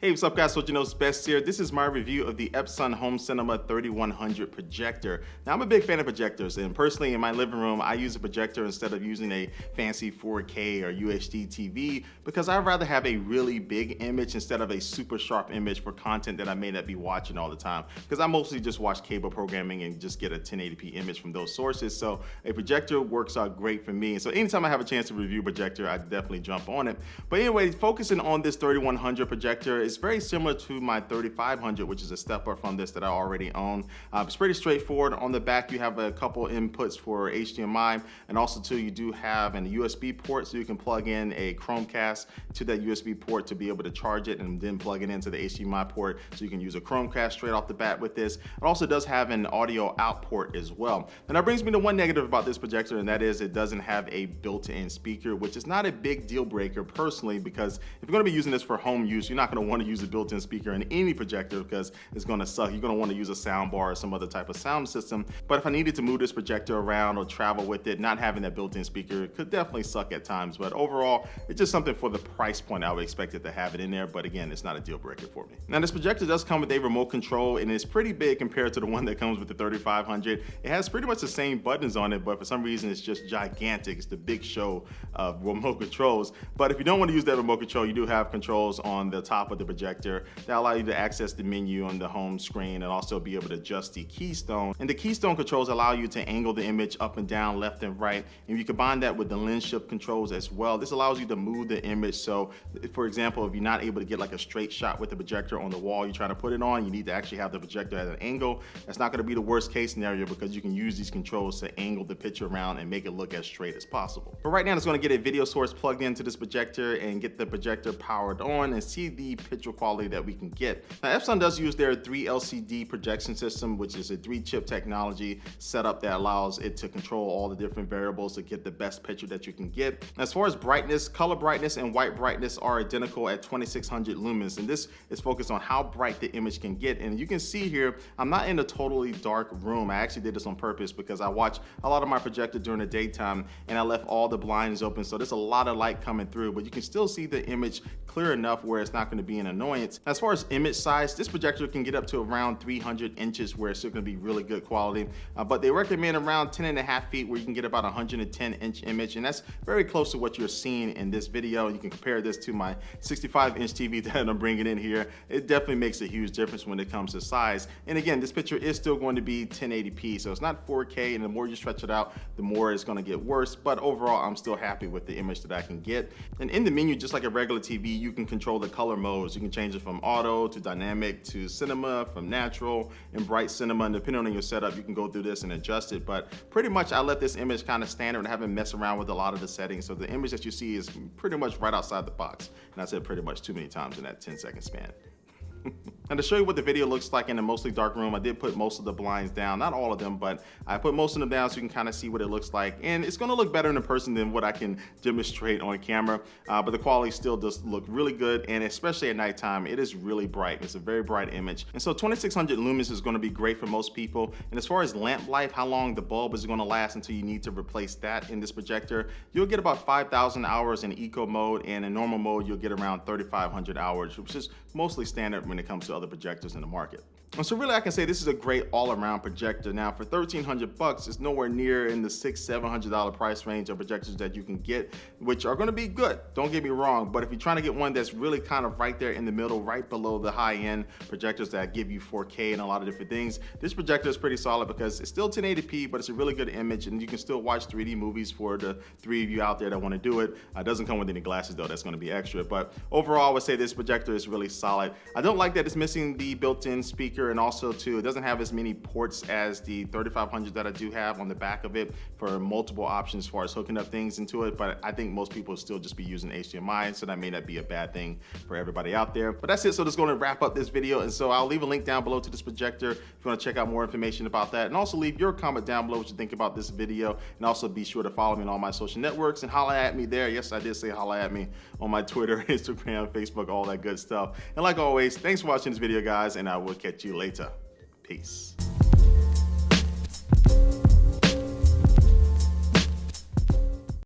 Hey, what's up guys, so you know's best here. This is my review of the Epson Home Cinema 3100 projector. Now I'm a big fan of projectors, and personally in my living room I use a projector instead of using a fancy 4K or UHD TV because I'd rather have a really big image instead of a super sharp image for content that I may not be watching all the time, because I mostly just watch cable programming and just get a 1080p image from those sources. So a projector works out great for me, and so anytime I have a chance to review a projector I definitely jump on it. But anyway, focusing on this 3100 projector, it's very similar to my 3500, which is a step up from this that I already own. It's pretty straightforward. On the back you have a couple inputs for HDMI, and also too you do have a USB port, so you can plug in a Chromecast to that USB port to be able to charge it and then plug it into the HDMI port, so you can use a Chromecast straight off the bat with this. It also does have an audio out port as well. And that brings me to one negative about this projector, and that is it doesn't have a built-in speaker, which is not a big deal breaker personally, because if you're going to be using this for home use, you're not going to want to use a built-in speaker in any projector because it's going to suck. You're going to want to use a sound bar or some other type of sound system. But if I needed to move this projector around or travel with it, not having that built-in speaker could definitely suck at times. But overall, it's just something for the price point I would expect it to have it in there. But again, it's not a deal breaker for me. Now this projector does come with a remote control, and it's pretty big compared to the one that comes with the 3500. It has pretty much the same buttons on it, but for some reason it's just gigantic. It's the big show of remote controls. But if you don't want to use that remote control, you do have controls on the top of the projector that allow you to access the menu on the home screen and also be able to adjust the keystone. And the keystone controls allow you to angle the image up and down, left and right. And you combine that with the lens shift controls as well. This allows you to move the image. So for example, if you're not able to get like a straight shot with the projector on the wall you're trying to put it on, you need to actually have the projector at an angle. That's not going to be the worst case scenario because you can use these controls to angle the picture around and make it look as straight as possible. But right now it's going to get a video source plugged into this projector and get the projector powered on and see the picture quality that we can get. Now Epson does use their 3 LCD projection system, which is a 3-chip technology setup that allows it to control all the different variables to get the best picture that you can get. As far as brightness, color brightness and white brightness are identical at 2600 lumens, and this is focused on how bright the image can get. And you can see here, I'm not in a totally dark room. I actually did this on purpose because I watch a lot of my projector during the daytime and I left all the blinds open, so there's a lot of light coming through, but you can still see the image clear enough where it's not going to be an annoyance. As far as image size, this projector can get up to around 300 inches where it's still going to be really good quality, but they recommend around 10.5 feet where you can get about 110-inch image, and that's very close to what you're seeing in this video. You can compare this to my 65-inch TV that I'm bringing in here. It definitely makes a huge difference when it comes to size. And again, this picture is still going to be 1080p, so it's not 4K, and the more you stretch it out, the more it's going to get worse. But overall, I'm still happy with the image that I can get. And in the menu, just like a regular TV, you can control the color modes. You can change it from auto to dynamic to cinema, from natural and bright cinema, and depending on your setup, you can go through this and adjust it. But pretty much I let this image kind of standard and haven't messed around with a lot of the settings, so the image that you see is pretty much right outside the box. And I said pretty much too many times in that 10-second span. And to show you what the video looks like in a mostly dark room, I did put most of the blinds down, not all of them, but I put most of them down so you can kind of see what it looks like. And it's going to look better in person than what I can demonstrate on camera, but the quality still does look really good, and especially at nighttime, it is really bright. It's a very bright image. And so 2600 lumens is going to be great for most people. And as far as lamp life, how long the bulb is going to last until you need to replace that in this projector, you'll get about 5,000 hours in eco mode, and in normal mode, you'll get around 3,500 hours, which is mostly standard when it comes to other projectors in the market. And so really I can say this is a great all-around projector. Now for 1,300 bucks, it's nowhere near in the $600–700 price range of projectors that you can get, which are going to be good, don't get me wrong. But if you're trying to get one that's really kind of right there in the middle, right below the high-end projectors that give you 4K and a lot of different things, this projector is pretty solid because it's still 1080p, but it's a really good image, and you can still watch 3D movies for the 3 of you out there that want to do it. It doesn't come with any glasses though, that's going to be extra. But overall I would say this projector is really solid. I don't like that it's missing the built-in speaker, and also too, it doesn't have as many ports as the 3500 that I do have on the back of it for multiple options as far as hooking up things into it. But I think most people will still just be using HDMI, so that may not be a bad thing for everybody out there. But that's it, so that's going to wrap up this video, and so I'll leave a link down below to this projector if you want to check out more information about that, and also leave your comment down below what you think about this video, and also be sure to follow me on all my social networks and holla at me there. Yes, I did say holla at me on my Twitter, Instagram, Facebook, all that good stuff. And like always, thanks for watching this video guys, and I will catch you later. Peace.